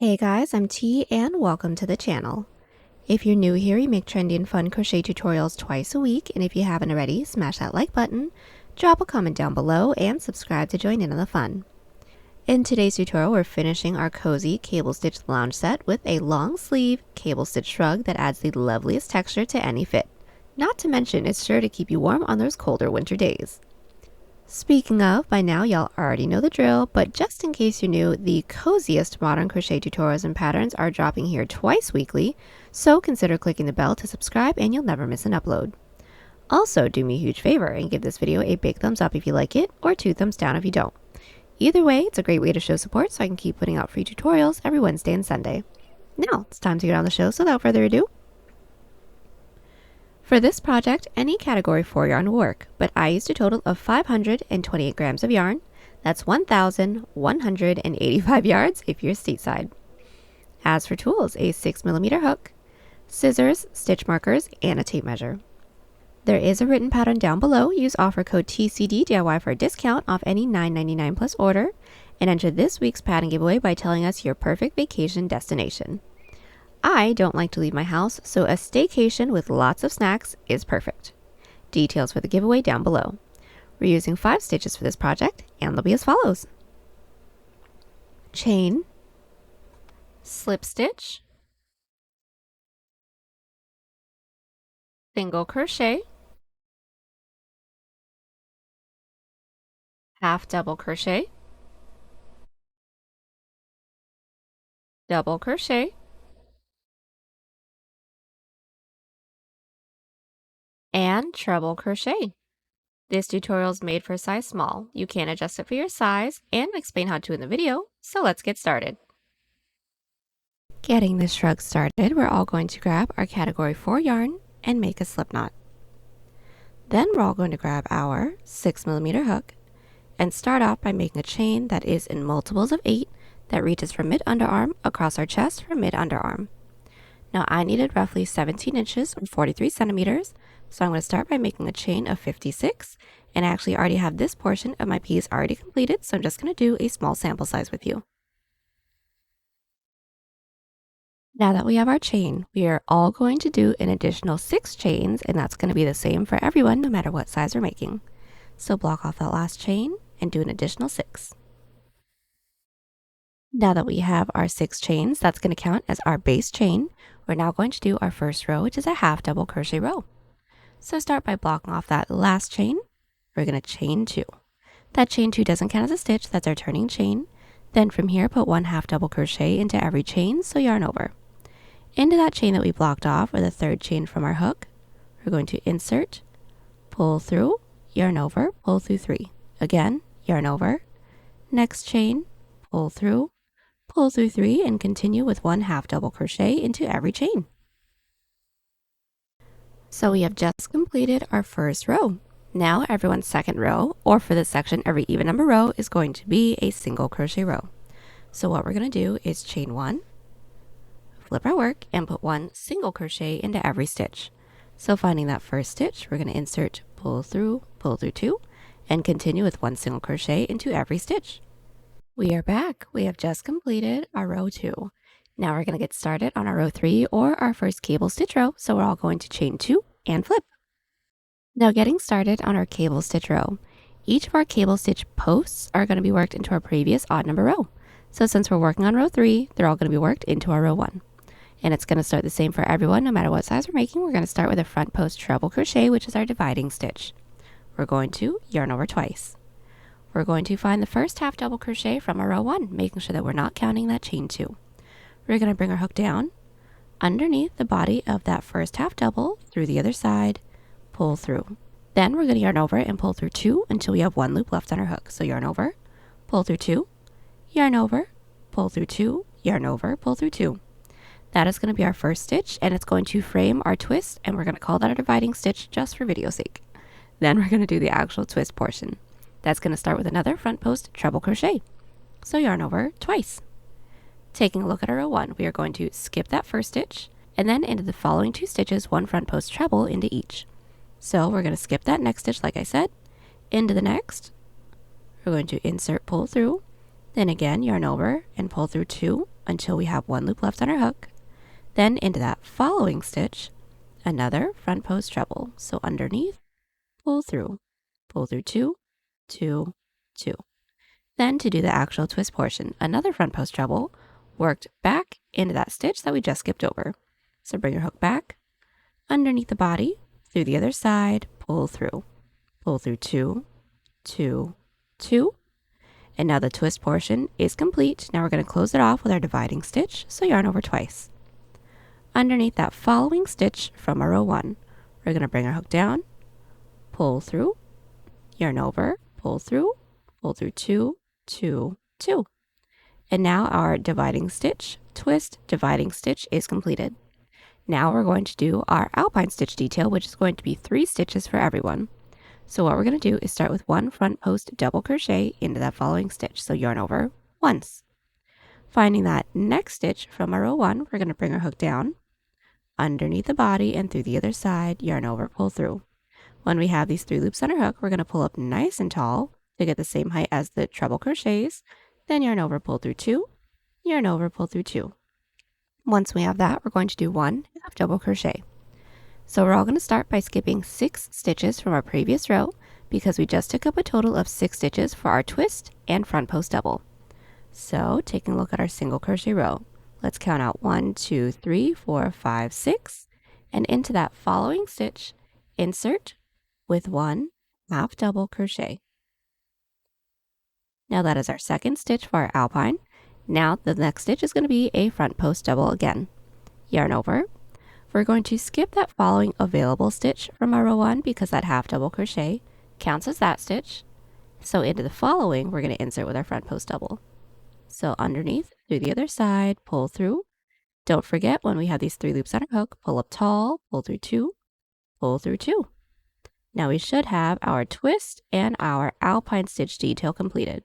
Hey guys, I'm T and welcome to the channel. If you're new here, we make trendy and fun crochet tutorials twice a week, and if you haven't already, smash that like button, drop a comment down below, and subscribe to join in on the fun. In today's tutorial, we're finishing our cozy cable stitch lounge set with a long sleeve cable stitch shrug that adds the loveliest texture to any fit. Not to mention, it's sure to keep you warm on those colder winter days. Speaking of, by now y'all already know the drill, but just in case you're new, the coziest modern crochet tutorials and patterns are dropping here twice weekly, so consider clicking the bell to subscribe and you'll never miss an upload. Also, do me a huge favor and give this video a big thumbs up if you like it, or 2 thumbs down if you don't. Either way, it's a great way to show support so I can keep putting out free tutorials every Wednesday and Sunday. Now, it's time to get on the show, so without further ado. For this project, any category 4 yarn will work, but I used a total of 528 grams of yarn. That's 1,185 yards if you're stateside. As for tools, a 6mm hook, scissors, stitch markers, and a tape measure. There is a written pattern down below. Use offer code TCDDIY for a discount off any $9.99 plus order, and enter this week's pattern giveaway by telling us your perfect vacation destination. I don't like to leave my house, so a staycation with lots of snacks is perfect. Details for the giveaway down below. We're using 5 stitches for this project, and they'll be as follows. Chain, slip stitch, single crochet, half double crochet, double crochet, and treble crochet. This tutorial is made for size small. You can adjust it for your size and explain how to in the video, so let's get started. Getting this shrug started, we're all going to grab our category 4 yarn and make a slip knot. Then we're all going to grab our 6mm hook and start off by making a chain that is in multiples of 8 that reaches from mid-underarm across our chest from mid-underarm. Now I needed roughly 17 inches or 43 centimeters, so I'm going to start by making a chain of 56, and I actually already have this portion of my piece already completed, so I'm just going to do a small sample size with you. Now that we have our chain, we are all going to do an additional 6 chains, and that's going to be the same for everyone no matter what size we're making. So block off that last chain and do an additional 6. Now that we have our 6 chains, that's going to count as our base chain. We're now going to do our first row, which is a half double crochet row. So start by blocking off that last chain. We're going to chain 2. That chain 2 doesn't count as a stitch, that's our turning chain. Then from here, put 1 half double crochet into every chain, so yarn over. Into that chain that we blocked off, or the third chain from our hook, we're going to insert, pull through, yarn over, pull through 3. Again, yarn over. Next chain, pull through 3, and continue with 1 half double crochet into every chain. So we have just completed our first row. Now everyone's second row, or for this section, every even number row is going to be a single crochet row. So what we're going to do is chain 1, flip our work, and put 1 single crochet into every stitch. So finding that first stitch, we're going to insert, pull through 2, and continue with 1 single crochet into every stitch. We are back. We have just completed our row 2. Now we're going to get started on our row 3, or our first cable stitch row. So we're all going to chain 2 and flip. Now getting started on our cable stitch row. Each of our cable stitch posts are going to be worked into our previous odd number row. So since we're working on row 3, they're all going to be worked into our row 1. And it's going to start the same for everyone, no matter what size we're making. We're going to start with a front post treble crochet, which is our dividing stitch. We're going to yarn over twice. We're going to find the first half double crochet from our row 1, making sure that we're not counting that chain 2. We're going to bring our hook down underneath the body of that first half double through the other side, pull through. Then we're going to yarn over and pull through 2 until we have 1 loop left on our hook. So yarn over, pull through 2, yarn over, pull through 2, yarn over, pull through 2. That is going to be our first stitch, and it's going to frame our twist, and we're going to call that our dividing stitch just for video's sake. Then we're going to do the actual twist portion. That's going to start with another front post treble crochet. So yarn over twice. Taking a look at our row 1, we are going to skip that first stitch, and then into the following 2 stitches, 1 front post treble into each. So we're going to skip that next stitch like I said, into the next. We're going to insert, pull through, Then again, yarn over and pull through 2 until we have 1 loop left on our hook. Then into that following stitch, another front post treble. So underneath, pull through 2, 2, 2. Then to do the actual twist portion, another front post treble worked back into that stitch that we just skipped over. So bring your hook back, underneath the body, through the other side, pull through 2, 2, 2. And now the twist portion is complete. Now we're going to close it off with our dividing stitch, so yarn over twice. Underneath that following stitch from our row 1, we're going to bring our hook down, pull through, yarn over, pull through 2, 2, 2. And now our dividing stitch, twist, dividing stitch is completed. Now we're going to do our Alpine stitch detail, which is going to be 3 stitches for everyone. So what we're going to do is start with 1 front post double crochet into that following stitch. So yarn over once. Finding that next stitch from our row 1, we're going to bring our hook down, underneath the body and through the other side, yarn over, pull through. When we have these 3 loops on our hook, we're going to pull up nice and tall to get the same height as the treble crochets. Then yarn over, pull through 2, yarn over, pull through 2. Once we have that, we're going to do 1 half double crochet. So we're all going to start by skipping 6 stitches from our previous row because we just took up a total of 6 stitches for our twist and front post double. So taking a look at our single crochet row, let's count out 1, 2, 3, 4, 5, 6, and into that following stitch, insert with 1 half double crochet. Now that is our second stitch for our Alpine. Now the next stitch is going to be a front post double again. Yarn over. We're going to skip that following available stitch from our row 1 because that half double crochet counts as that stitch. So into the following, we're going to insert with our front post double. So underneath, through the other side, pull through. Don't forget when we have these 3 loops on our hook, pull up tall, pull through 2, pull through 2. Now we should have our twist and our Alpine stitch detail completed.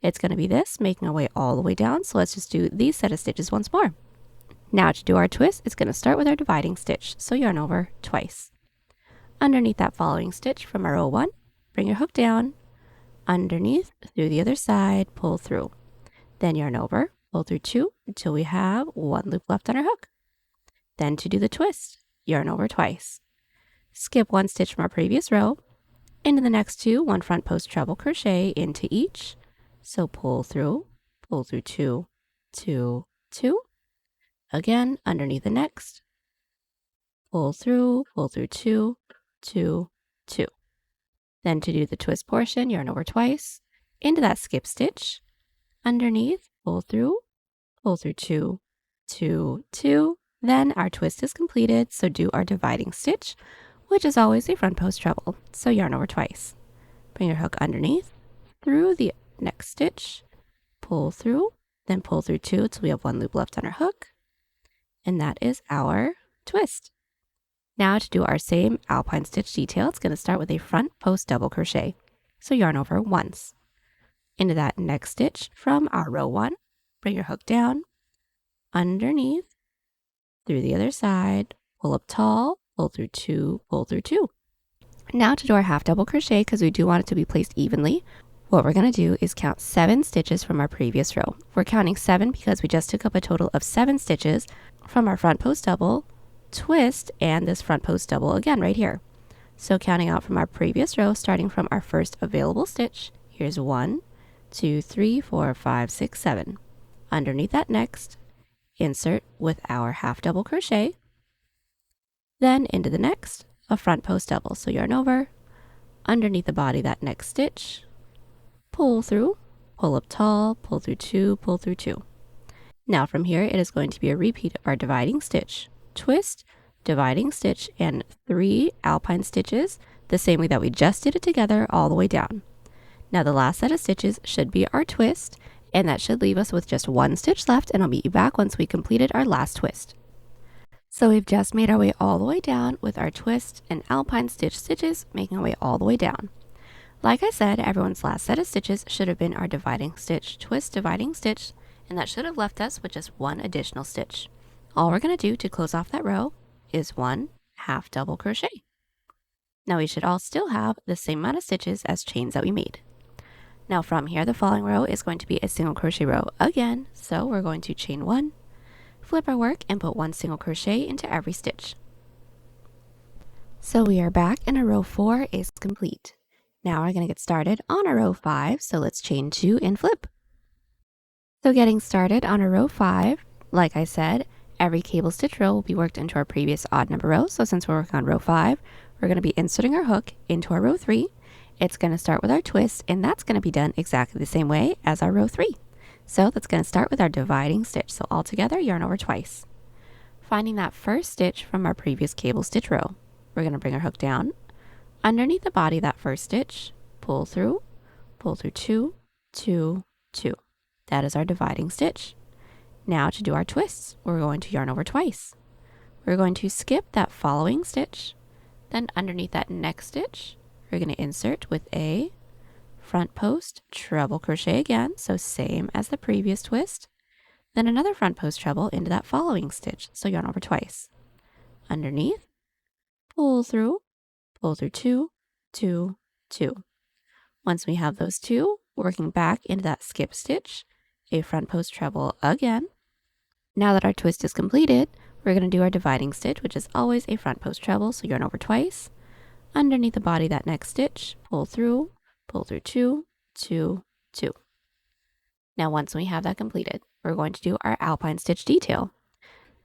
It's going to be this, making our way all the way down. So let's just do these set of stitches once more. Now to do our twist, it's going to start with our dividing stitch, so yarn over twice. Underneath that following stitch from our row 1, bring your hook down, underneath, through the other side, pull through. Then yarn over, pull through 2 until we have 1 loop left on our hook. Then to do the twist, yarn over twice. Skip 1 stitch from our previous row, into the next 2, 1 front post treble crochet into each. So pull through 2, 2, 2. Again, underneath the next, pull through 2, 2, 2. Then to do the twist portion, yarn over twice, into that skip stitch, underneath, pull through 2, 2, 2. Then our twist is completed, so do our dividing stitch, which is always a front post treble. So yarn over twice. Bring your hook underneath, through the next stitch, pull through, then pull through 2 until we have 1 loop left on our hook. And that is our twist. Now to do our same Alpine stitch detail, it's going to start with a front post double crochet. So yarn over once. Into that next stitch from our row 1, bring your hook down, underneath, through the other side, pull up tall, pull through 2, pull through 2. Now to do our half double crochet, because we do want it to be placed evenly, what we're going to do is count 7 stitches from our previous row. We're counting 7 because we just took up a total of 7 stitches from our front post double, twist, and this front post double again right here. So counting out from our previous row, starting from our first available stitch, here's 1, 2, 3, 4, 5, 6, 7. Underneath that next, insert with our half double crochet, then into the next, a front post double. So yarn over, underneath the body that next stitch, pull through, pull up tall, pull through 2, pull through 2. Now from here, it is going to be a repeat of our dividing stitch, twist, dividing stitch, and 3 Alpine stitches, the same way that we just did it together all the way down. Now the last set of stitches should be our twist, and that should leave us with just 1 stitch left, and I'll meet you back once we completed our last twist. So we've just made our way all the way down with our twist and Alpine stitch stitches, making our way all the way down. Like I said, everyone's last set of stitches should have been our dividing stitch, twist, dividing stitch, and that should have left us with just 1 additional stitch. All we're going to do to close off that row is 1 half double crochet. Now we should all still have the same amount of stitches as chains that we made. Now from here, the following row is going to be a single crochet row again. So we're going to chain 1, flip our work, and put 1 single crochet into every stitch. So we are back and our row 4 is complete. Now we're going to get started on our row 5, so let's chain 2 and flip. So getting started on our row 5, like I said, every cable stitch row will be worked into our previous odd number row. So since we're working on row 5, we're going to be inserting our hook into our row 3. It's going to start with our twist, and that's going to be done exactly the same way as our row 3. So that's going to start with our dividing stitch. So all together, yarn over twice. Finding that first stitch from our previous cable stitch row, we're going to bring our hook down. Underneath the body of that first stitch, pull through 2, 2, 2. That is our dividing stitch. Now to do our twists, we're going to yarn over twice. We're going to skip that following stitch. Then underneath that next stitch, we're going to insert with a front post treble crochet again, so same as the previous twist. Then another front post treble into that following stitch, so yarn over twice. Underneath, pull through 2, 2, 2. Once we have those two, working back into that skip stitch, a front post treble again. Now that our twist is completed, we're going to do our dividing stitch, which is always a front post treble, so yarn over twice. Underneath the body of that next stitch, pull through 2, 2, 2. Now once we have that completed, we're going to do our Alpine stitch detail.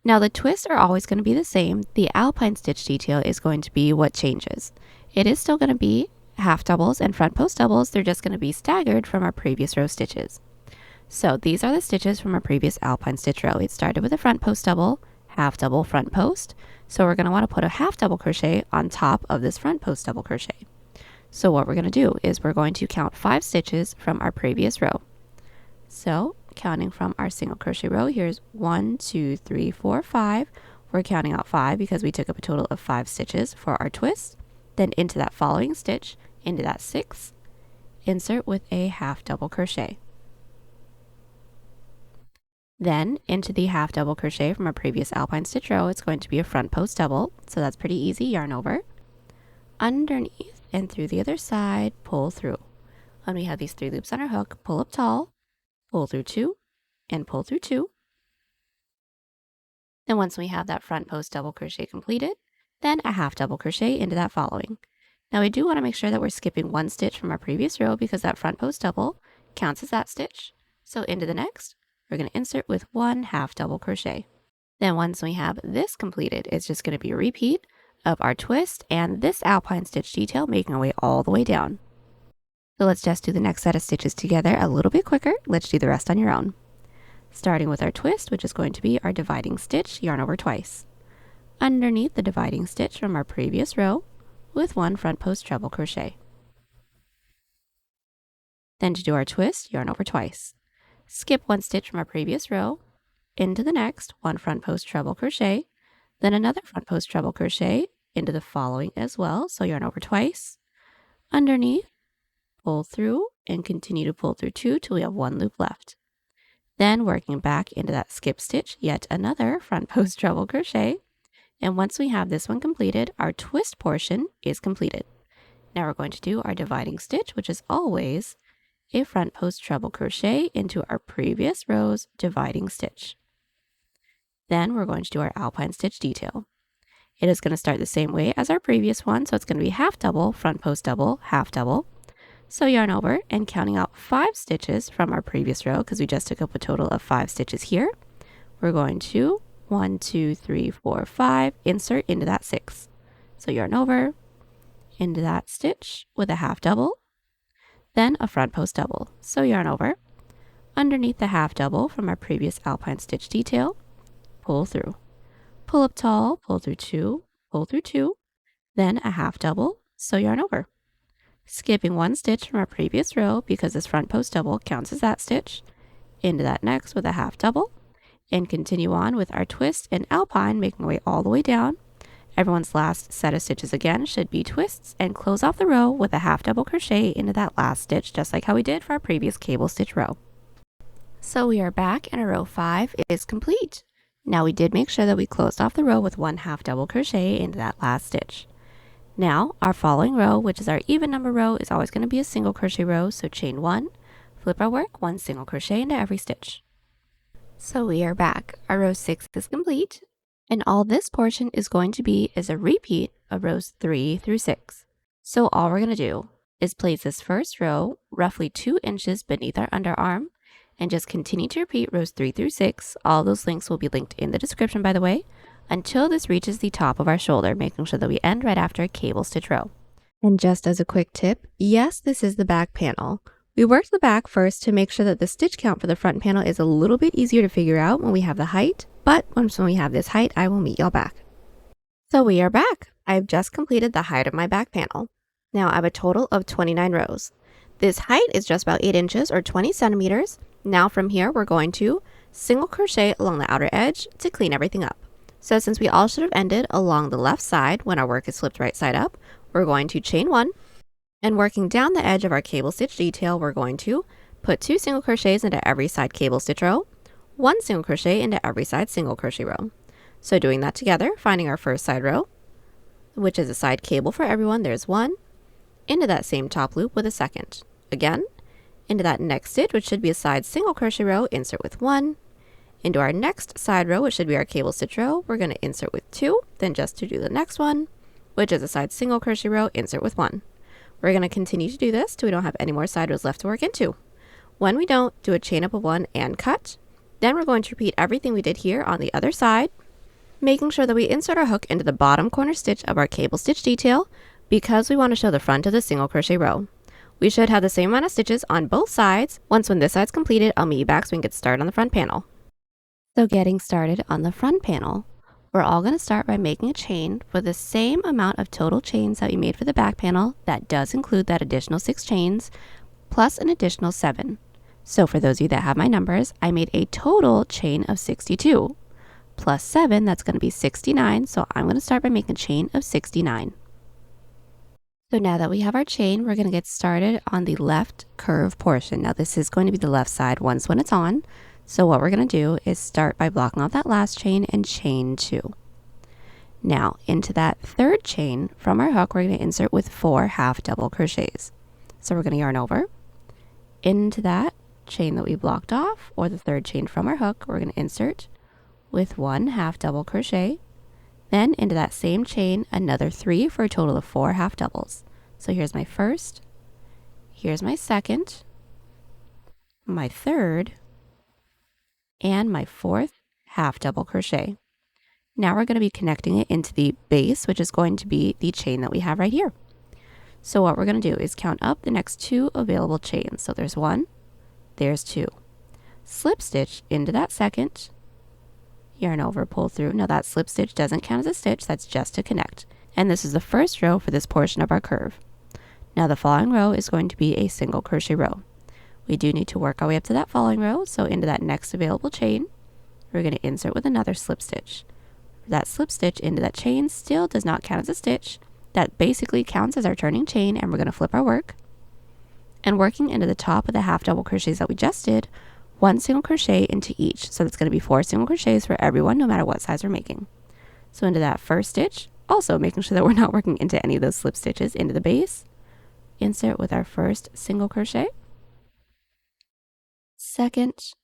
Now the twists are always going to be the same. The Alpine stitch detail is going to be what changes. It is still going to be half doubles and front post doubles. They're just going to be staggered from our previous row stitches. So these are the stitches from our previous Alpine stitch row. It started with a front post double, half double front post. So we're going to want to put a half double crochet on top of this front post double crochet. So what we're going to do is we're going to count 5 stitches from our previous row. So counting from our single crochet row, here's 1, 2, 3, 4, 5. We're counting out 5 because we took up a total of 5 stitches for our twist. Then into that following stitch, into that 6, insert with a half double crochet. Then into the half double crochet from our previous Alpine stitch row, it's going to be a front post double, so that's pretty easy. Yarn over, underneath, and through the other side, pull through. When we have these 3 loops on our hook, pull up tall, pull through 2, and pull through 2. Then once we have that front post double crochet completed, then a half double crochet into that following. Now we do want to make sure that we're skipping 1 stitch from our previous row because that front post double counts as that stitch. So into the next, we're going to insert with 1 half double crochet. Then once we have this completed, it's just going to be a repeat of our twist and this Alpine stitch detail, making our way all the way down. So let's just do the next set of stitches together a little bit quicker. Let's do the rest on your own. Starting with our twist, which is going to be our dividing stitch, yarn over twice. Underneath the dividing stitch from our previous row with 1 front post treble crochet. Then to do our twist, yarn over twice. Skip 1 stitch from our previous row, into the next, 1 front post treble crochet, then another front post treble crochet into the following as well, so yarn over twice. Underneath, pull through, and continue to pull through 2 till we have 1 loop left. Then working back into that skip stitch, yet another front post treble crochet. And once we have this one completed, our twist portion is completed. Now we're going to do our dividing stitch, which is always a front post treble crochet into our previous row's dividing stitch. Then we're going to do our Alpine stitch detail. It is going to start the same way as our previous one, so it's going to be half double, front post double, half double. So yarn over and counting out 5 stitches from our previous row, because we just took up a total of 5 stitches here, we're going to 1, 2, 3, 4, 5, insert into that 6. So yarn over, into that stitch with a half double, then a front post double. So yarn over, underneath the half double from our previous Alpine stitch detail, pull through. Pull up tall, pull through 2, pull through 2, then a half double, so yarn over. Skipping 1 stitch from our previous row because this front post double counts as that stitch, into that next with a half double, and continue on with our twist and Alpine, making our way all the way down. Everyone's last set of stitches again should be twists, and close off the row with a half double crochet into that last stitch, just like how we did for our previous cable stitch row. So we are back and our row 5 is complete. Now we did make sure that we closed off the row with 1 half double crochet into that last stitch. Now, our following row, which is our even number row, is always going to be a single crochet row, so chain 1, flip our work, 1 single crochet into every stitch. So we are back. Our row 6 is complete, and all this portion is going to be is a repeat of rows 3 through 6. So all we're going to do is place this first row roughly 2 inches beneath our underarm, and just continue to repeat rows 3 through 6. All those links will be linked in the description, by the way, until this reaches the top of our shoulder, making sure that we end right after a cable stitch row. And just as a quick tip, yes, this is the back panel. We worked the back first to make sure that the stitch count for the front panel is a little bit easier to figure out when we have the height, but once we have this height, I will meet y'all back. So we are back. I've just completed the height of my back panel. Now I have a total of 29 rows. This height is just about 8 inches or 20 centimeters. Now from here, we're going to single crochet along the outer edge to clean everything up. So since we all should have ended along the left side when our work is flipped right side up, we're going to chain 1, and working down the edge of our cable stitch detail, we're going to put 2 single crochets into every side cable stitch row, 1 single crochet into every side single crochet row. So doing that together, finding our first side row, which is a side cable for everyone, there's 1, into that same top loop with a second. Again, into that next stitch, which should be a side single crochet row, insert with 1. Into our next side row, which should be our cable stitch row, we're going to insert with 2, then just to do the next one, which is a side single crochet row, insert with 1. We're going to continue to do this till we don't have any more side rows left to work into. When we don't, do a chain up of 1 and cut. Then we're going to repeat everything we did here on the other side, making sure that we insert our hook into the bottom corner stitch of our cable stitch detail because we want to show the front of the single crochet row. We should have the same amount of stitches on both sides. Once when this side's completed, I'll meet you back so we can get started on the front panel. So getting started on the front panel, we're all going to start by making a chain for the same amount of total chains that we made for the back panel. That does include that additional 6 chains, plus an additional 7. So for those of you that have my numbers, I made a total chain of 62. Plus 7, that's going to be 69. So I'm going to start by making a chain of 69. So now that we have our chain, we're going to get started on the left curve portion. Now this is going to be the left side once when it's on. So what we're going to do is start by blocking off that last chain and chain 2. Now into that third chain from our hook, we're going to insert with 4 half double crochets. So we're going to yarn over into that chain that we blocked off, or the third chain from our hook, we're going to insert with 1 half double crochet. Then into that same chain, another 3 for a total of 4 half doubles. So here's my first, here's my second, my third, and my 4th half double crochet. Now we're going to be connecting it into the base, which is going to be the chain that we have right here. So what we're going to do is count up the next 2 available chains. So there's 1, there's 2. Slip stitch into that second, yarn over, pull through. Now that slip stitch doesn't count as a stitch, that's just to connect. And this is the first row for this portion of our curve. Now the following row is going to be a single crochet row. We do need to work our way up to that following row, so into that next available chain, we're going to insert with another slip stitch. That slip stitch into that chain still does not count as a stitch. That basically counts as our turning chain, and we're going to flip our work. And working into the top of the half double crochets that we just did, 1 single crochet into each. So that's going to be 4 single crochets for everyone, no matter what size we're making. So into that first stitch, also making sure that we're not working into any of those slip stitches, into the base, insert with our first single crochet, second,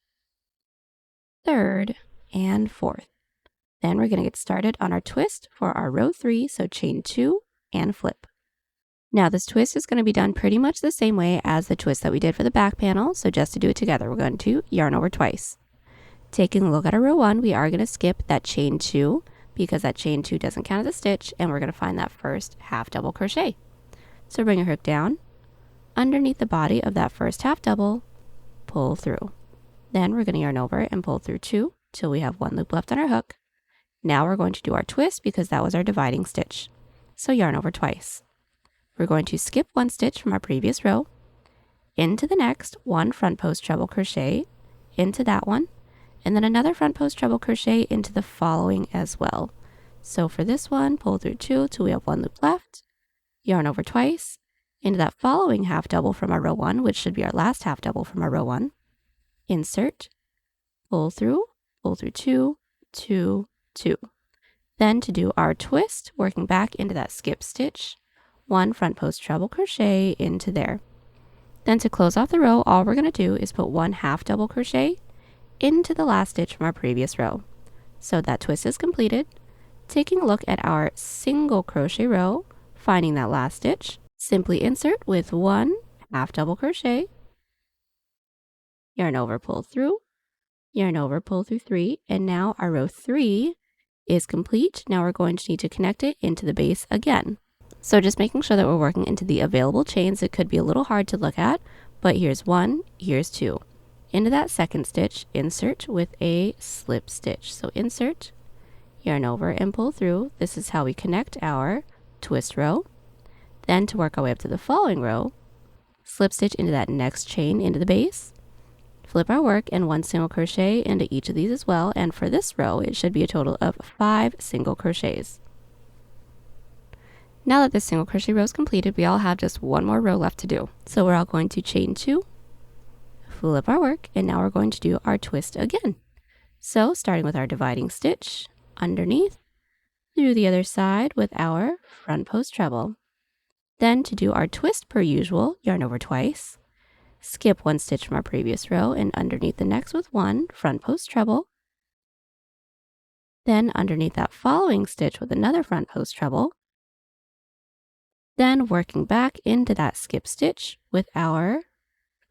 third, and 4th. Then we're going to get started on our twist for our row 3, so chain 2 and flip. Now this twist is going to be done pretty much the same way as the twist that we did for the back panel, so just to do it together, we're going to yarn over twice. Taking a look at our row 1, we are going to skip that chain 2 because that chain 2 doesn't count as a stitch, and we're going to find that first half double crochet. So bring your hook down underneath the body of that first half double, pull through. Then we're going to yarn over and pull through 2 till we have 1 loop left on our hook. Now we're going to do our twist because that was our dividing stitch. So yarn over twice. We're going to skip 1 stitch from our previous row, into the next, 1 front post treble crochet, into that one, and then another front post treble crochet into the following as well. So for this one, pull through 2 till we have 1 loop left, yarn over twice, into that following half double from our row 1, which should be our last half double from our row 1, insert, pull through 2, 2, 2. Then to do our twist, working back into that skip stitch, 1 front post treble crochet into there. Then to close off the row, all we're going to do is put 1 half double crochet into the last stitch from our previous row. So that twist is completed. Taking a look at our single crochet row, finding that last stitch, simply insert with 1 half double crochet, yarn over, pull through, yarn over, pull through 3, and now our row 3 is complete. Now we're going to need to connect it into the base again. So just making sure that we're working into the available chains. It could be a little hard to look at, but here's 1, here's 2. Into that second stitch, insert with a slip stitch. So insert, yarn over, and pull through. This is how we connect our twist row. Then to work our way up to the following row, slip stitch into that next chain into the base, flip our work, and 1 single crochet into each of these as well. And for this row, it should be a total of 5 single crochets. Now that this single crochet row is completed, we all have just 1 more row left to do. So we're all going to chain 2, flip our work, and now we're going to do our twist again. So starting with our dividing stitch, underneath, through the other side with our front post treble. Then to do our twist per usual, yarn over twice, skip 1 stitch from our previous row, and underneath the next with 1 front post treble. Then underneath that following stitch with another front post treble. Then working back into that skip stitch with our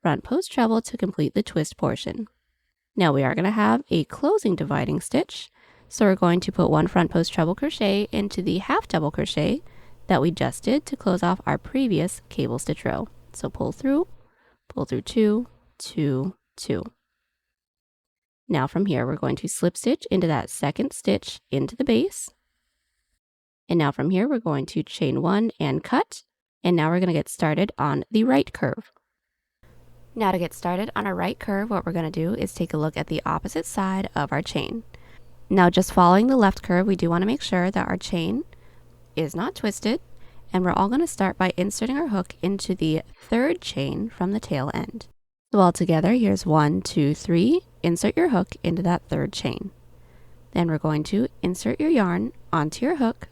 front post treble to complete the twist portion. Now we are going to have a closing dividing stitch, so we're going to put 1 front post treble crochet into the half double crochet that we just did to close off our previous cable stitch row. So pull through 2, 2, 2. Now from here we're going to slip stitch into that second stitch into the base. And now from here we're going to chain 1 and cut. And now we're going to get started on the right curve. Now to get started on our right curve, what we're going to do is take a look at the opposite side of our chain. Now just following the left curve, we do want to make sure that our chain is not twisted, and we're all going to start by inserting our hook into the 3rd chain from the tail end. So all together, here's 1, 2, 3, insert your hook into that 3rd chain. Then we're going to insert your yarn onto your hook,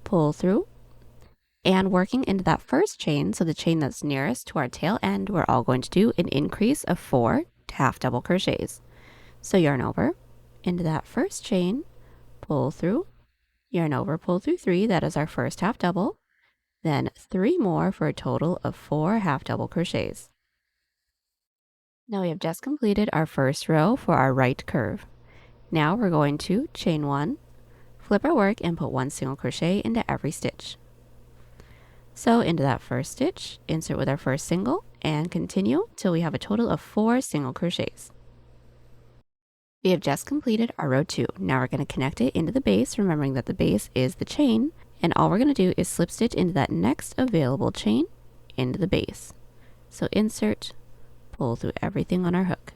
pull through, and working into that 1st chain, so the chain that's nearest to our tail end, we're all going to do an increase of 4 half double crochets. So yarn over into that 1st chain, pull through, yarn over, pull through 3, that is our 1st half double, then 3 more for a total of 4 half double crochets. Now we have just completed our 1st row for our right curve. Now we're going to chain 1, flip our work, and put 1 single crochet into every stitch. So into that 1st stitch, insert with our 1st single, and continue till we have a total of 4 single crochets. We have just completed our row 2. Now we're going to connect it into the base, remembering that the base is the chain, and all we're going to do is slip stitch into that next available chain into the base. So insert, pull through everything on our hook.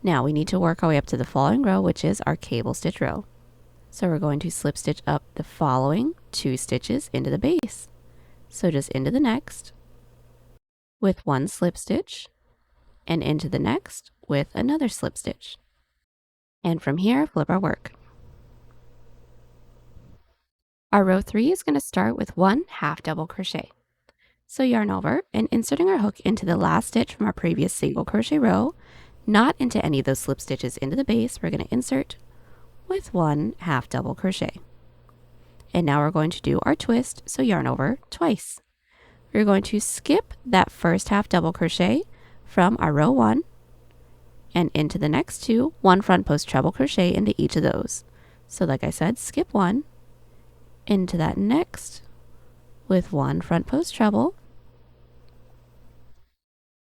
Now we need to work our way up to the following row, which is our cable stitch row. So we're going to slip stitch up the following 2 stitches into the base. So just into the next with 1 slip stitch, and into the next with another slip stitch. And from here, flip our work. Our row 3 is going to start with 1 half double crochet. So yarn over and inserting our hook into the last stitch from our previous single crochet row, not into any of those slip stitches into the base. We're going to insert with 1 half double crochet. And now we're going to do our twist, so yarn over twice. We're going to skip that 1st half double crochet from our row 1 and into the next 2, 1 front post treble crochet into each of those. So like I said, skip 1 into that next with 1 front post treble,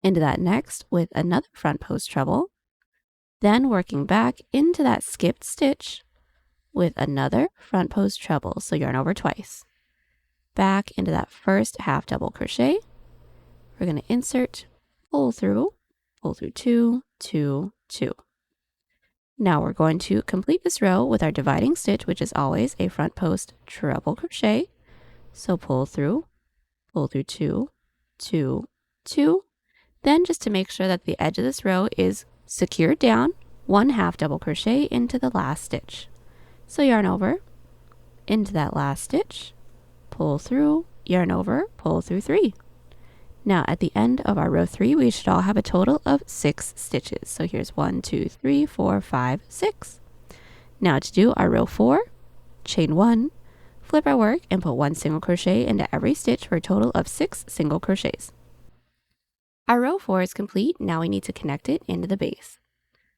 into that next with another front post treble, then working back into that skipped stitch with another front post treble, so yarn over twice. Back into that 1st half double crochet. We're going to insert, pull through 2, 2, 2. Now we're going to complete this row with our dividing stitch, which is always a front post treble crochet. So pull through 2, 2, 2. Then just to make sure that the edge of this row is secured down, 1 half double crochet into the last stitch. So yarn over, into that last stitch, pull through, yarn over, pull through 3. Now at the end of our row 3, we should all have a total of 6 stitches. So here's 1, 2, 3, 4, 5, 6. Now to do our row 4, chain 1, flip our work and put 1 single crochet into every stitch for a total of 6 single crochets. Our row 4 is complete. Now we need to connect it into the base.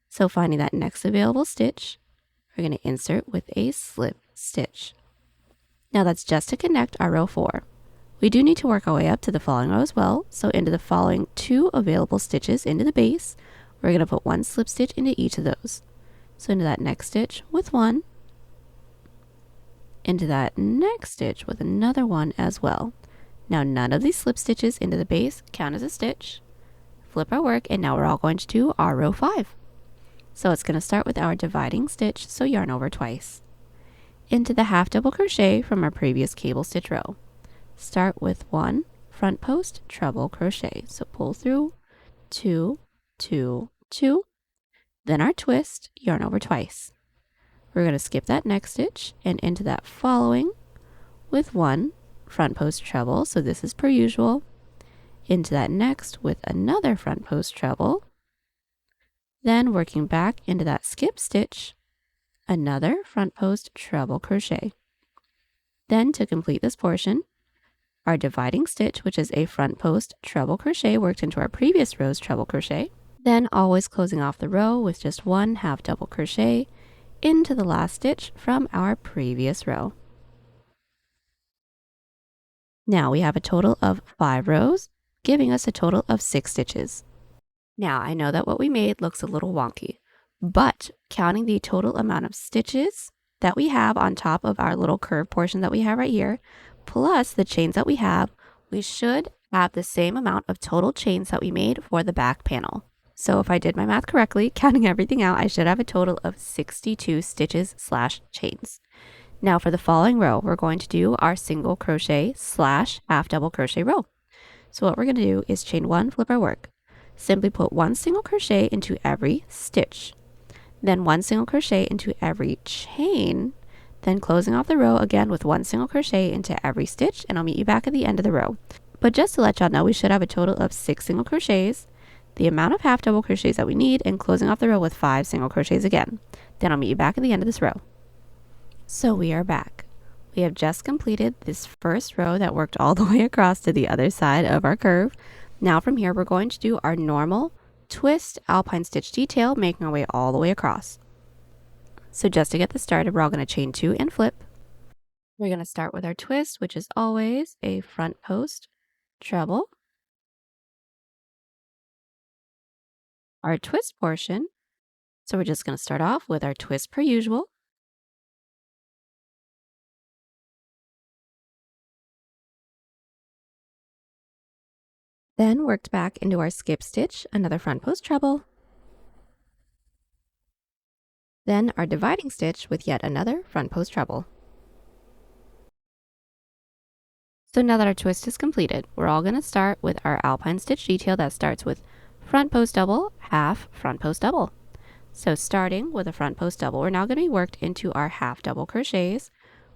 So finding that next available stitch, we're going to insert with a slip stitch. Now that's just to connect our row 4. We do need to work our way up to the following row as well. So into the following 2 available stitches into the base, we're going to put 1 slip stitch into each of those. So into that next stitch with 1, into that next stitch with another 1 as well. Now none of these slip stitches into the base count as a stitch. Flip our work, and now we're all going to do our row 5. So it's going to start with our dividing stitch, so yarn over twice. Into the half double crochet from our previous cable stitch row. Start with 1 front post treble crochet. So pull through, 2, 2, 2. Then our twist, yarn over twice. We're going to skip that next stitch and into that following with 1 front post treble. So this is per usual. Into that next with another front post treble. Then working back into that skip stitch, another front post treble crochet. Then to complete this portion, our dividing stitch, which is a front post treble crochet worked into our previous row's treble crochet. Then always closing off the row with just 1 half double crochet into the last stitch from our previous row. Now we have a total of 5 rows, giving us a total of 6 stitches. Now I know that what we made looks a little wonky, but counting the total amount of stitches that we have on top of our little curved portion that we have right here, plus the chains that we have, we should have the same amount of total chains that we made for the back panel. So if I did my math correctly, counting everything out, I should have a total of 62 stitches / chains. Now for the following row, we're going to do our single crochet / half double crochet row. So what we're going to do is chain 1, flip our work. Simply put 1 single crochet into every stitch. Then 1 single crochet into every chain. Then closing off the row again with 1 single crochet into every stitch, and I'll meet you back at the end of the row. But just to let y'all know, we should have a total of 6 single crochets, the amount of half double crochets that we need, and closing off the row with 5 single crochets again. Then I'll meet you back at the end of this row. So we are back. We have just completed this first row that worked all the way across to the other side of our curve. Now from here, we're going to do our normal twist alpine stitch detail, making our way all the way across. So just to get this started, we're all going to chain 2 and flip. We're going to start with our twist, which is always a front post treble. Our twist portion. So we're just going to start off with our twist per usual. Then worked back into our skip stitch, another front post treble. Then our dividing stitch with yet another front post treble. So now that our twist is completed, we're all going to start with our alpine stitch detail that starts with front post double, half front post double. So starting with a front post double, we're now going to be worked into our half double crochets.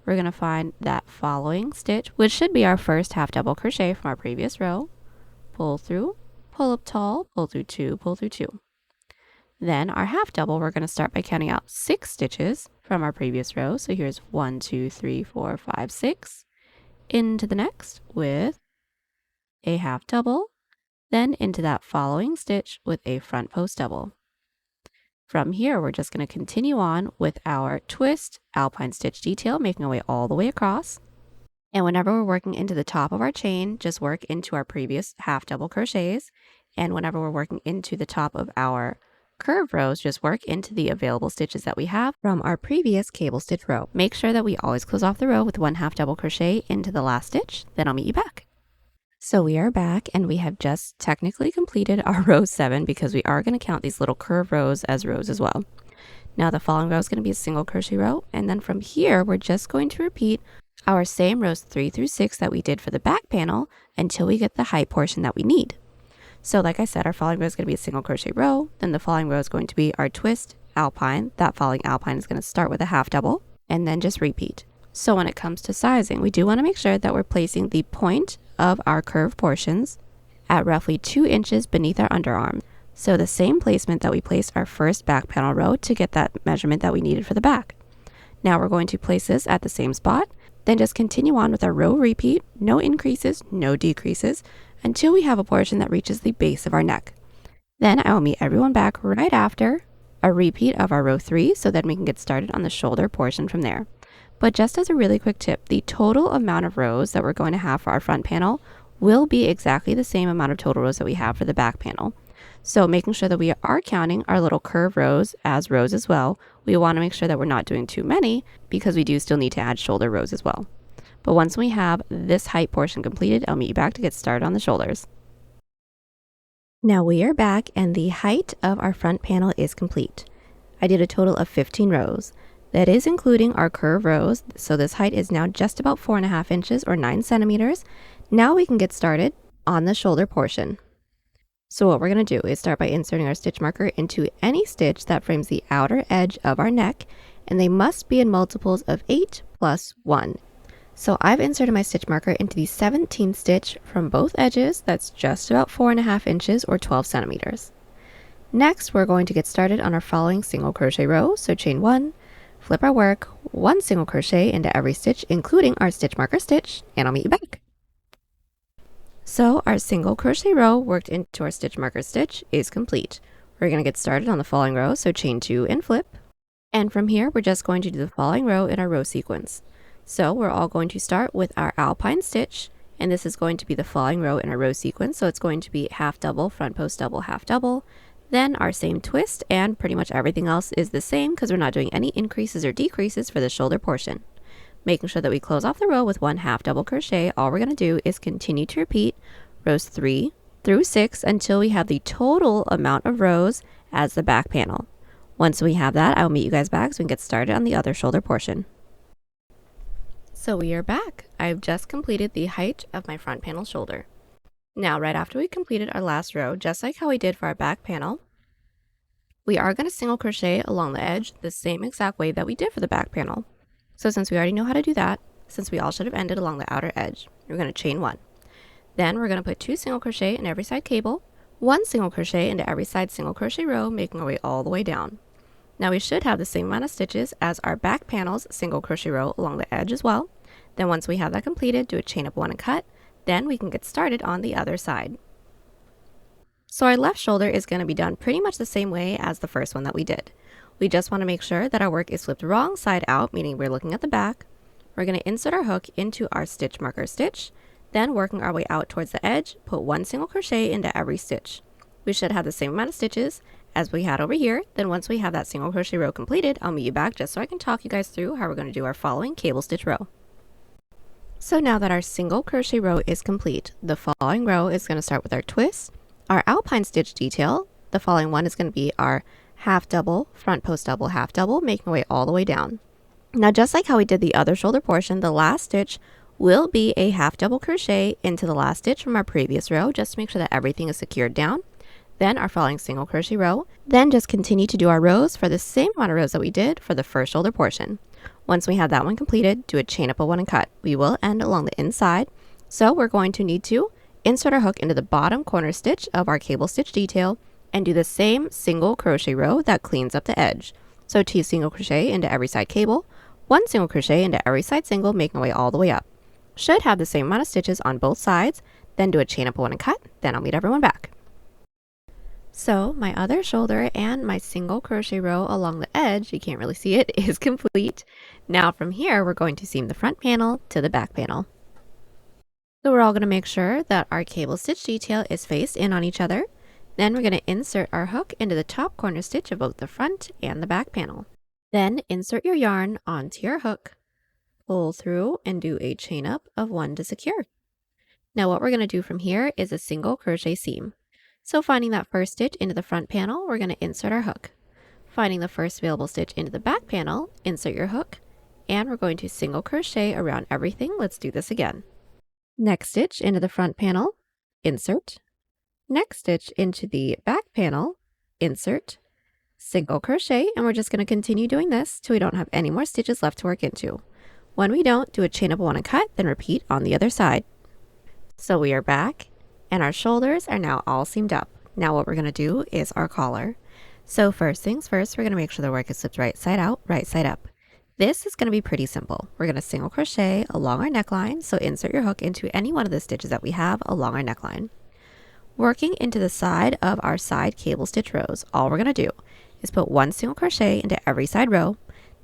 We're going to find that following stitch, which should be our first half double crochet from our previous row. Pull through, pull up tall, pull through 2, pull through 2. Then our half double, we're going to start by counting out 6 stitches from our previous row. So here's 1, 2, 3, 4, 5, 6. Into the next with a half double, then into that following stitch with a front post double. From here, we're just going to continue on with our twist alpine stitch detail, making our way all the way across. And whenever we're working into the top of our chain, just work into our previous half double crochets. And whenever we're working into the top of our curve rows, just work into the available stitches that we have from our previous cable stitch row. Make sure that we always close off the row with 1 half double crochet into the last stitch. Then I'll meet you back. So we are back, and we have just technically completed our row 7 because we are going to count these little curve rows as rows as well. Now the following row is going to be a single crochet row, and then from here we're just going to repeat our same rows 3 through 6 that we did for the back panel until we get the height portion that we need. So like I said, our following row is going to be a single crochet row, then the following row is going to be our twist alpine. That following alpine is going to start with a half double. and then just repeat. So when it comes to sizing, we do want to make sure that we're placing the point of our curved portions at roughly 2 inches beneath our underarm. So the same placement that we placed our first back panel row to get that measurement that we needed for the back. Now we're going to place this at the same spot, then just continue on with our row repeat, no increases, no decreases, until we have a portion that reaches the base of our neck. Then I will meet everyone back right after a repeat of our row 3, so then we can get started on the shoulder portion from there. But just as a really quick tip, the total amount of rows that we're going to have for our front panel will be exactly the same amount of total rows that we have for the back panel. So making sure that we are counting our little curve rows as well, we want to make sure that we're not doing too many because we do still need to add shoulder rows as well. But once we have this height portion completed, I'll meet you back to get started on the shoulders. Now we are back and the height of our front panel is complete. I did a total of 15 rows. That is including our curve rows, so this height is now just about 4.5 inches or 9 centimeters. Now we can get started on the shoulder portion. So what we're going to do is start by inserting our stitch marker into any stitch that frames the outer edge of our neck, and they must be in multiples of 8 plus 1. So I've inserted my stitch marker into the 17th stitch from both edges. That's just about 4.5 inches or 12 centimeters. Next, we're going to get started on our following single crochet row. So chain 1, flip our work, 1 single crochet into every stitch, including our stitch marker stitch, and I'll meet you back. So our single crochet row worked into our stitch marker stitch is complete. We're going to get started on the following row, so chain 2 and flip. And from here, we're just going to do the following row in our row sequence. So we're all going to start with our Alpine stitch, and this is going to be the following row in our row sequence. So it's going to be half double, front post double, half double, then our same twist, and pretty much everything else is the same because we're not doing any increases or decreases for the shoulder portion. Making sure that we close off the row with 1 half double crochet, all we're going to do is continue to repeat rows 3 through 6 until we have the total amount of rows as the back panel. Once we have that, I'll meet you guys back so we can get started on the other shoulder portion. So we are back. I've just completed the height of my front panel shoulder. Now, right after we completed our last row, just like how we did for our back panel, we are going to single crochet along the edge the same exact way that we did for the back panel. So since we already know how to do that, since we all should have ended along the outer edge, we're going to chain 1. Then we're going to put 2 single crochet in every side cable, 1 single crochet into every side single crochet row, making our way all the way down. Now we should have the same amount of stitches as our back panel's single crochet row along the edge as well. Then once we have that completed, do a chain up 1 and cut. Then we can get started on the other side. So our left shoulder is going to be done pretty much the same way as the first one that we did. We just want to make sure that our work is flipped wrong side out, meaning we're looking at the back. We're going to insert our hook into our stitch marker stitch, then working our way out towards the edge, put 1 single crochet into every stitch. We should have the same amount of stitches as we had over here. Then once we have that single crochet row completed, I'll meet you back just so I can talk you guys through how we're going to do our following cable stitch row. So now that our single crochet row is complete, the following row is going to start with our twist, our Alpine stitch detail. The following one is going to be our half double, front post double, half double, making our way all the way down. Now just like how we did the other shoulder portion, the last stitch will be a half double crochet into the last stitch from our previous row, just to make sure that everything is secured down. Then our following single crochet row, then just continue to do our rows for the same amount of rows that we did for the first shoulder portion. Once we have that one completed, do a chain up a 1 and cut. We will end along the inside, so we're going to need to insert our hook into the bottom corner stitch of our cable stitch detail and do the same single crochet row that cleans up the edge. So 2 single crochet into every side cable, 1 single crochet into every side single, making our way all the way up. Should have the same amount of stitches on both sides, then do a chain up a 1 and cut, then I'll meet everyone back. So my other shoulder and my single crochet row along the edge, you can't really see it, is complete. Now from here, we're going to seam the front panel to the back panel. So we're all going to make sure that our cable stitch detail is faced in on each other. Then we're going to insert our hook into the top corner stitch of both the front and the back panel. Then insert your yarn onto your hook, pull through and do a chain up of 1 to secure. Now what we're going to do from here is a single crochet seam. So finding that first stitch into the front panel, we're going to insert our hook. Finding the first available stitch into the back panel, insert your hook, and we're going to single crochet around everything. Let's do this again. Next stitch into the front panel, insert. Next stitch into the back panel, insert. single crochet, and we're just going to continue doing this till we don't have any more stitches left to work into. When we don't, do a chain up 1 and cut, then repeat on the other side. So we are back, and our shoulders are now all seamed up. Now what we're going to do is our collar. So first things first, we're going to make sure the work is slipped right side out, right side up. This is going to be pretty simple. We're going to single crochet along our neckline, so insert your hook into any one of the stitches that we have along our neckline. Working into the side of our side cable stitch rows, all we're going to do is put 1 single crochet into every side row,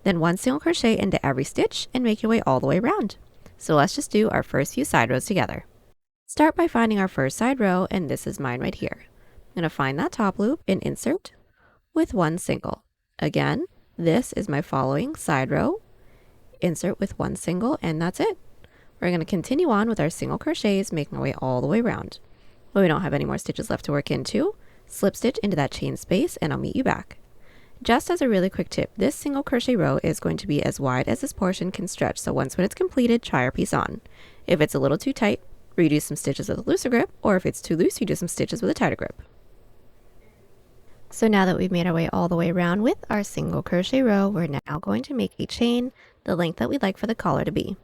then 1 single crochet into every stitch, and make your way all the way around. So let's just do our first few side rows together. Start by finding our first side row, and this is mine right here. I'm going to find that top loop and insert with 1 single. Again, this is my following side row, insert with 1 single, and that's it. We're going to continue on with our single crochets, making our way all the way around. When we don't have any more stitches left to work into, slip stitch into that chain space, and I'll meet you back. Just as a really quick tip, this single crochet row is going to be as wide as this portion can stretch, so when it's completed, try your piece on. If it's a little too tight, redo some stitches with a looser grip, or if it's too loose, you do some stitches with a tighter grip. So now that we've made our way all the way around with our single crochet row, we're now going to make a chain the length that we'd like for the collar to be.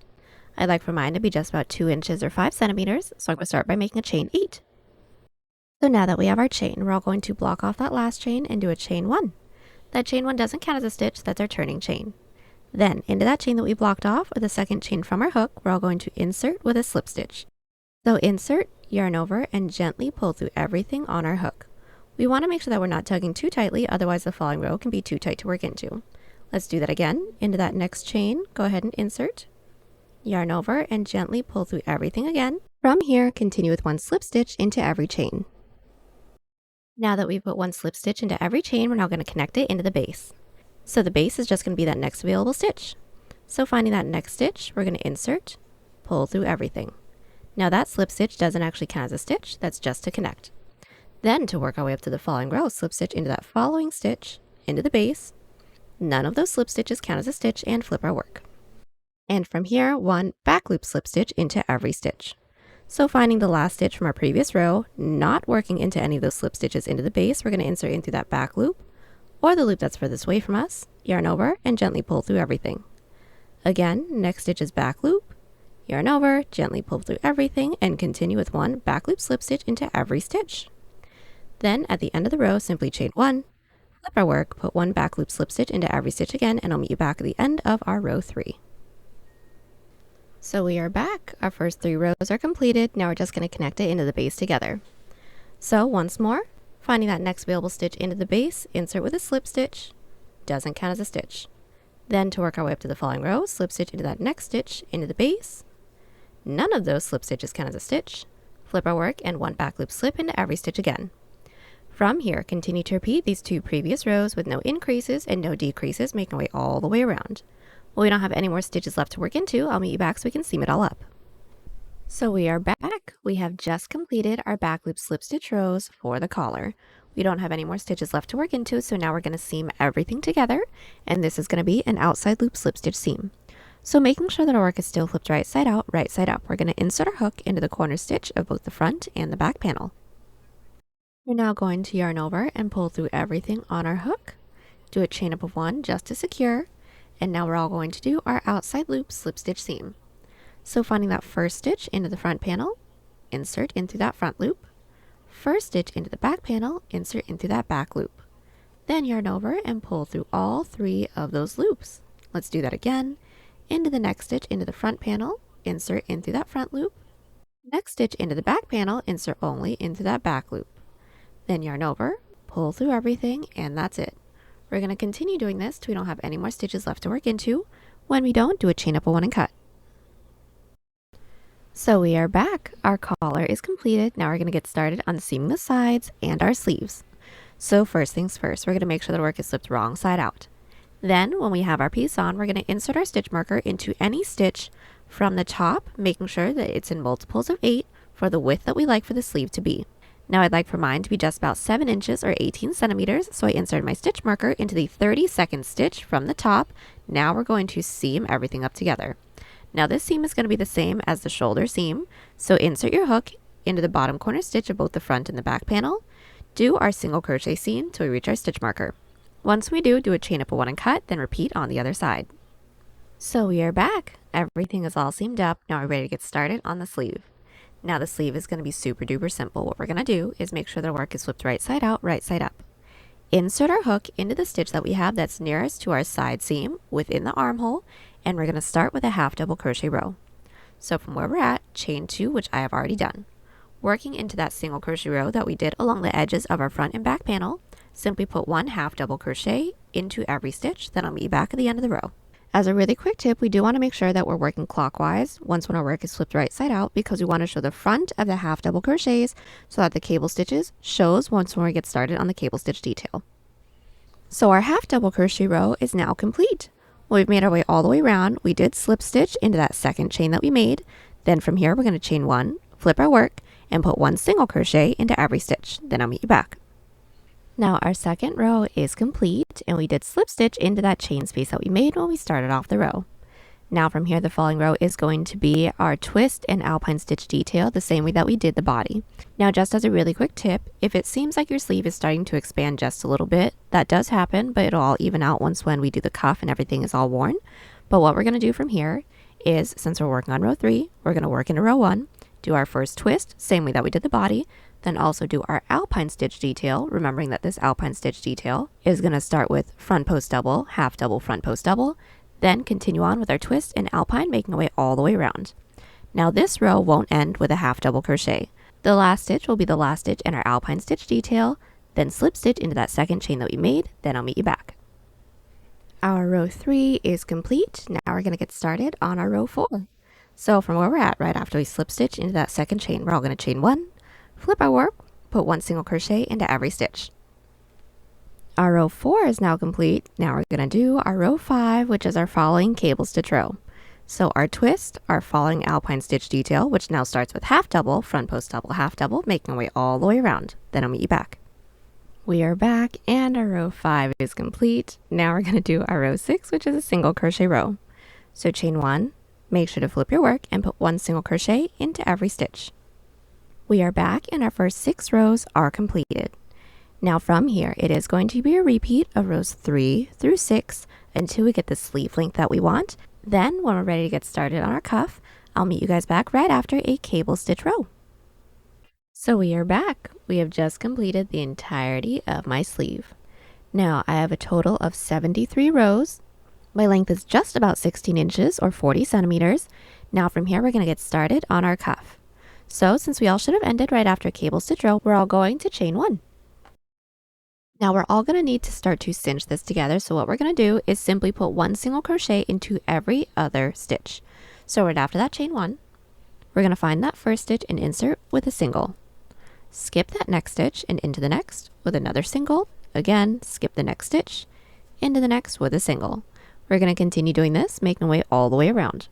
I'd like for mine to be just about 2 inches or 5 centimeters, so I'm going to start by making a chain 8. So now that we have our chain, we're all going to block off that last chain and do a chain 1. That chain 1 doesn't count as a stitch, that's our turning chain. Then, into that chain that we blocked off, or the second chain from our hook, we're all going to insert with a slip stitch. So insert, yarn over, and gently pull through everything on our hook. We want to make sure that we're not tugging too tightly, otherwise the following row can be too tight to work into. Let's do that again. Into that next chain, go ahead and insert, yarn over, and gently pull through everything again. From here, continue with 1 slip stitch into every chain. Now that we've put 1 slip stitch into every chain, we're now going to connect it into the base. So the base is just going to be that next available stitch. So finding that next stitch, we're going to insert, pull through everything. Now that slip stitch doesn't actually count as a stitch, that's just to connect. Then to work our way up to the following row, slip stitch into that following stitch, into the base. None of those slip stitches count as a stitch, and flip our work. And from here, 1 back loop slip stitch into every stitch. So finding the last stitch from our previous row, not working into any of those slip stitches into the base, we're going to insert into that back loop, or the loop that's furthest away from us, yarn over, and gently pull through everything. Again, next stitch is back loop, yarn over, gently pull through everything, and continue with 1 back loop slip stitch into every stitch. Then at the end of the row, simply chain 1, flip our work, put 1 back loop slip stitch into every stitch again, and I'll meet you back at the end of our row 3. So we are back. Our first 3 rows are completed. Now we're just going to connect it into the base together. So once more, finding that next available stitch into the base, insert with a slip stitch, doesn't count as a stitch. Then to work our way up to the following row, slip stitch into that next stitch into the base. None of those slip stitches count as a stitch. Flip our work and 1 back loop slip into every stitch again. From here, continue to repeat these 2 previous rows with no increases and no decreases, making our way all the way around. When we don't have any more stitches left to work into, I'll meet you back so we can seam it all up. So we are back. We have just completed our back loop slip stitch rows for the collar. We don't have any more stitches left to work into, so now we're going to seam everything together, and this is going to be an outside loop slip stitch seam. So making sure that our work is still flipped right side out, right side up, we're going to insert our hook into the corner stitch of both the front and the back panel. We're now going to yarn over and pull through everything on our hook. Do a chain up of 1 just to secure. And now we're all going to do our outside loop slip stitch seam. So finding that first stitch into the front panel, insert into that front loop. First stitch into the back panel, insert into that back loop. Then yarn over and pull through all 3 of those loops. Let's do that again. Into the next stitch into the front panel, insert into that front loop. Next stitch into the back panel, insert only into that back loop. Then yarn over, pull through everything, and that's it. We're going to continue doing this till we don't have any more stitches left to work into. When we don't, do a chain up of 1 and cut. So we are back. Our collar is completed. Now we're going to get started on seaming the sides and our sleeves. So first things first, we're going to make sure the work is slipped wrong side out. Then when we have our piece on, we're going to insert our stitch marker into any stitch from the top, making sure that it's in multiples of 8 for the width that we like for the sleeve to be. Now I'd like for mine to be just about 7 inches or 18 centimeters, so I inserted my stitch marker into the 32nd stitch from the top. Now we're going to seam everything up together. Now this seam is going to be the same as the shoulder seam, so insert your hook into the bottom corner stitch of both the front and the back panel. Do our single crochet seam till we reach our stitch marker. Once we do a chain up of 1 and cut, then repeat on the other side. So we are back. Everything is all seamed up. Now we're ready to get started on the sleeve. Now the sleeve is going to be super duper simple. What we're going to do is make sure the work is flipped right side out, right side up. Insert our hook into the stitch that we have that's nearest to our side seam within the armhole, and we're going to start with a half double crochet row. So from where we're at, chain 2, which I have already done. Working into that single crochet row that we did along the edges of our front and back panel, simply put 1 half double crochet into every stitch, then I'll meet you back at the end of the row. As a really quick tip, we do want to make sure that we're working clockwise once when our work is flipped right side out, because we want to show the front of the half double crochets so that the cable stitches shows once when we get started on the cable stitch detail. So our half double crochet row is now complete. Well, we've made our way all the way around. We did slip stitch into that second chain that we made. Then from here, we're going to chain 1, flip our work, and put 1 single crochet into every stitch. Then I'll meet you back. Now our second row is complete, and we did slip stitch into that chain space that we made when we started off the row. Now from here, the following row is going to be our twist and alpine stitch detail, the same way that we did the body. Now just as a really quick tip, if it seems like your sleeve is starting to expand just a little bit, that does happen, but it'll all even out once when we do the cuff and everything is all worn. But what we're going to do from here is, since we're working on row 3, we're going to work into row 1, do our first twist, same way that we did the body, then also do our alpine stitch detail, remembering that this alpine stitch detail is going to start with front post double, half double, front post double, then continue on with our twist and alpine, making our way all the way around. Now this row won't end with a half double crochet. The last stitch will be the last stitch in our alpine stitch detail, then slip stitch into that second chain that we made, then I'll meet you back. Our row 3 is complete. Now we're going to get started on our row 4. So from where we're at, right after we slip stitch into that second chain, we're all going to chain 1, flip our work, put 1 single crochet into every stitch. Our row 4 is now complete. Now we're going to do our row 5, which is our following cable stitch row. So our twist, our following alpine stitch detail, which now starts with half double, front post double, half double, making our way all the way around. Then I'll meet you back. We are back, and our row 5 is complete. Now we're going to do our row 6, which is a single crochet row. So chain 1, make sure to flip your work and put 1 single crochet into every stitch. We are back, and our first 6 rows are completed. Now from here, it is going to be a repeat of rows 3 through 6 until we get the sleeve length that we want. Then when we're ready to get started on our cuff, I'll meet you guys back right after a cable stitch row. So we are back. We have just completed the entirety of my sleeve. Now I have a total of 73 rows. My length is just about 16 inches or 40 centimeters. Now from here, we're going to get started on our cuff. So since we all should have ended right after a cable stitch row, we're all going to chain 1. Now we're all going to need to start to cinch this together, so what we're going to do is simply put 1 single crochet into every other stitch. So right after that chain 1, we're going to find that first stitch and insert with a single. Skip that next stitch and into the next with another single. Again, skip the next stitch, into the next with a single. We're going to continue doing this, making our way all the way around.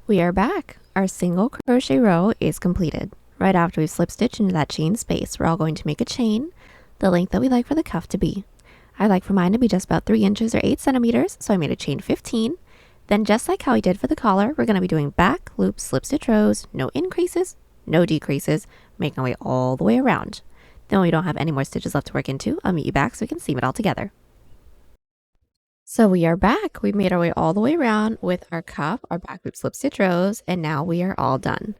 We are back. Our single crochet row is completed. Right after we slip stitch into that chain space, we're all going to make a chain, the length that we like for the cuff to be. I like for mine to be just about 3 inches or 8 centimeters, so I made a chain 15. Then just like how we did for the collar, we're going to be doing back loop slip stitch rows, no increases, no decreases, making our way all the way around. Then when we don't have any more stitches left to work into, I'll meet you back so we can seam it all together. So we are back. We've made our way all the way around with our cuff, our back loop slip stitch rows, and now we are all done.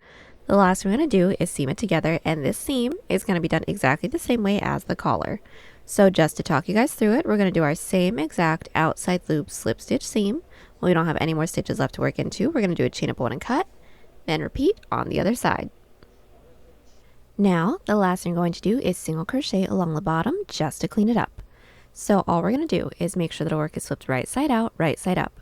The last thing we're going to do is seam it together, and this seam is going to be done exactly the same way as the collar. So just to talk you guys through it, we're going to do our same exact outside loop slip stitch seam. When we don't have any more stitches left to work into, we're going to do a chain up 1 and cut, then repeat on the other side. Now, the last thing we're going to do is single crochet along the bottom just to clean it up. So all we're going to do is make sure that our work is flipped right side out, right side up.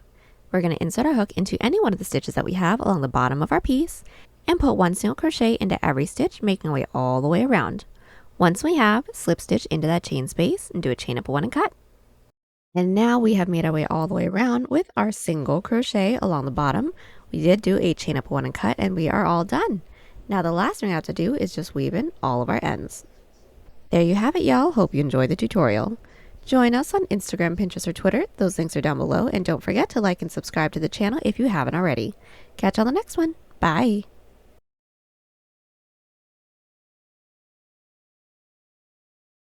We're going to insert our hook into any one of the stitches that we have along the bottom of our piece, and put 1 single crochet into every stitch, making our way all the way around. Once we have, slip stitch into that chain space and do a chain up 1 and cut. And now we have made our way all the way around with our single crochet along the bottom. We did do a chain up 1 and cut, and we are all done. Now the last thing we have to do is just weave in all of our ends. There you have it, y'all. Hope you enjoyed the tutorial. Join us on Instagram, Pinterest, or Twitter. Those links are down below, and don't forget to like and subscribe to the channel if you haven't already. Catch you on the next one. Bye!